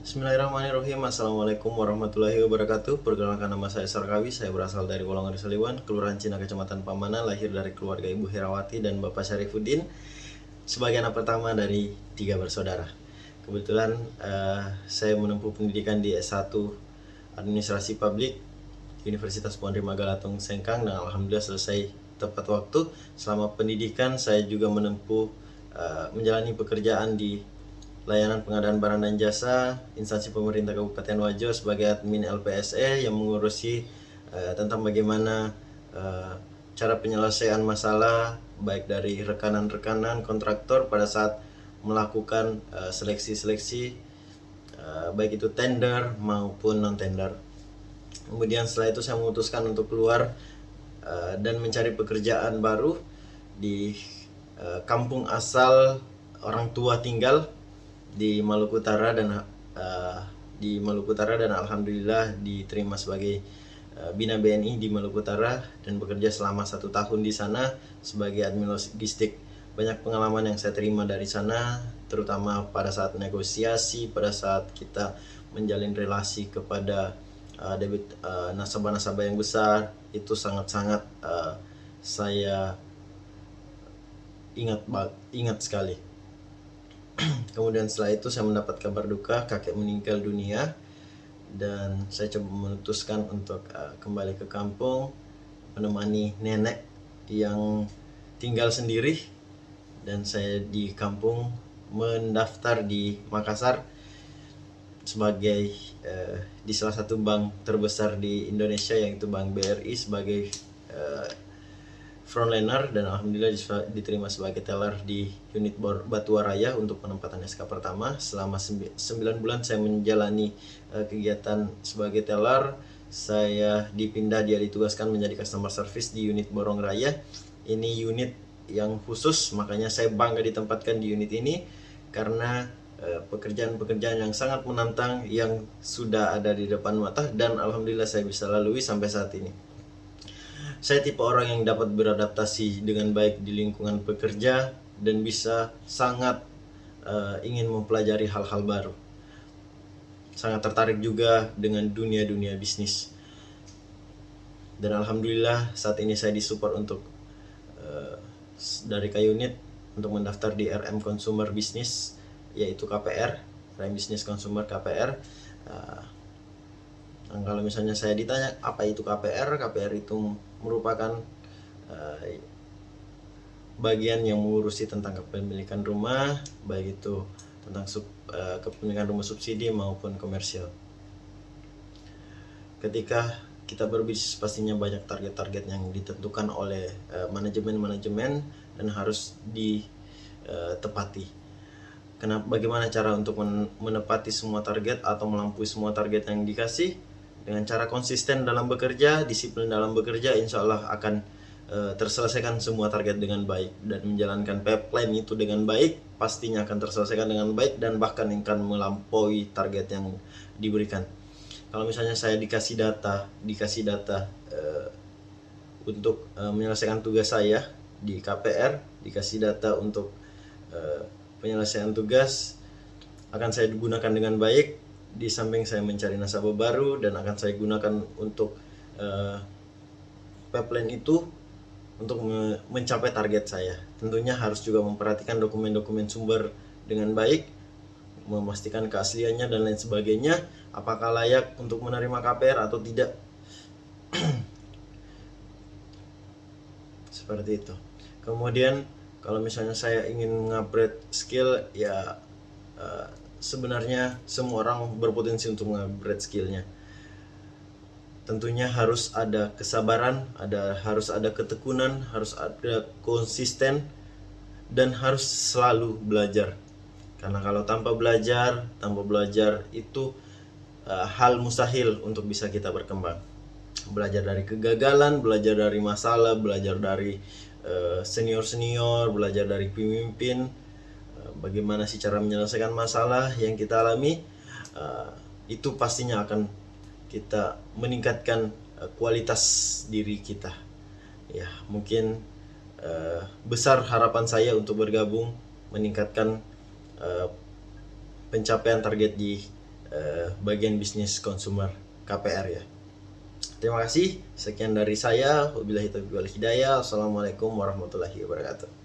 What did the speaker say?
Bismillahirrahmanirrahim. Assalamualaikum warahmatullahi wabarakatuh. Perkenalkan, nama saya Sarkawi. Saya berasal dari Wolongan Seliwan, Kelurahan Cina, Kecamatan Pamana. Lahir dari keluarga Ibu Herawati dan Bapak Syarifuddin, sebagai anak pertama dari 3 bersaudara. Kebetulan saya menempuh pendidikan di S1 Administrasi Publik Universitas Puan Rima Galatung Sengkang, dan alhamdulillah selesai tepat waktu. Selama pendidikan saya juga menempuh menjalani pekerjaan di layanan pengadaan barang dan jasa instansi pemerintah Kabupaten Wajo sebagai admin LPSE yang mengurusi tentang bagaimana cara penyelesaian masalah baik dari rekanan-rekanan kontraktor pada saat melakukan seleksi-seleksi baik itu tender maupun non-tender. Kemudian setelah itu saya memutuskan untuk keluar dan mencari pekerjaan baru di kampung asal orang tua tinggal di Maluku Utara, dan alhamdulillah diterima sebagai Bina BNI di Maluku Utara dan bekerja selama 1 tahun di sana sebagai admin logistik. Banyak pengalaman yang saya terima dari sana, terutama pada saat negosiasi, pada saat kita menjalin relasi kepada nasabah-nasabah yang besar. Itu sangat-sangat saya ingat sekali. Kemudian setelah itu saya mendapat kabar duka, kakek meninggal dunia, dan saya coba memutuskan untuk kembali ke kampung menemani nenek yang tinggal sendiri. Dan saya di kampung mendaftar di Makassar sebagai di salah satu bank terbesar di Indonesia, yaitu Bank BRI, sebagai frontliner, dan alhamdulillah diterima sebagai teller di unit Batuwaraya untuk penempatan SK pertama. Selama 9 bulan saya menjalani kegiatan sebagai teller. Saya dia ditugaskan menjadi customer service di unit Borong Raya. Ini unit yang khusus, makanya saya bangga ditempatkan di unit ini karena pekerjaan-pekerjaan yang sangat menantang yang sudah ada di depan mata, dan alhamdulillah saya bisa lalui sampai saat ini. Saya tipe orang yang dapat beradaptasi dengan baik di lingkungan pekerja dan bisa sangat ingin mempelajari hal-hal baru. Sangat tertarik juga dengan dunia bisnis. Dan alhamdulillah saat ini saya disupport untuk dari K-Unit untuk mendaftar di RM Consumer Business, yaitu KPR, RM Business Consumer KPR. Kalau misalnya saya ditanya apa itu KPR, KPR itu merupakan bagian yang mengurusi tentang kepemilikan rumah, baik itu tentang kepemilikan rumah subsidi maupun komersial. Ketika kita berbisnis pastinya banyak target-target yang ditentukan oleh manajemen dan harus ditepati. Bagaimana cara untuk menepati semua target atau melampaui semua target yang dikasih? Dengan cara konsisten dalam bekerja, disiplin dalam bekerja, insya Allah akan terselesaikan semua target dengan baik, dan menjalankan pipeline itu dengan baik pastinya akan terselesaikan dengan baik dan bahkan akan melampaui target yang diberikan. Kalau misalnya saya dikasih data untuk menyelesaikan tugas saya di KPR, dikasih data untuk penyelesaian tugas, akan saya gunakan dengan baik. Di samping saya mencari nasabah baru, dan akan saya gunakan untuk pipeline itu untuk mencapai target saya. Tentunya harus juga memperhatikan dokumen-dokumen sumber dengan baik, memastikan keasliannya dan lain sebagainya, apakah layak untuk menerima KPR atau tidak. Seperti itu. Kemudian kalau misalnya saya ingin mengupgrade skill, ya sebenarnya semua orang berpotensi untuk mengupgrade skillnya. Tentunya harus ada kesabaran, harus ada ketekunan, harus ada konsisten, dan harus selalu belajar. Karena kalau tanpa belajar itu hal mustahil untuk bisa kita berkembang. Belajar dari kegagalan, belajar dari masalah, belajar dari senior-senior, belajar dari pemimpin, bagaimana sih cara menyelesaikan masalah yang kita alami. Itu pastinya akan kita meningkatkan kualitas diri kita. Ya, mungkin besar harapan saya untuk bergabung meningkatkan pencapaian target di bagian bisnis consumer KPR ya. Terima kasih, sekian dari saya. Wabillahi taufiq wal hidayah. Assalamualaikum warahmatullahi wabarakatuh.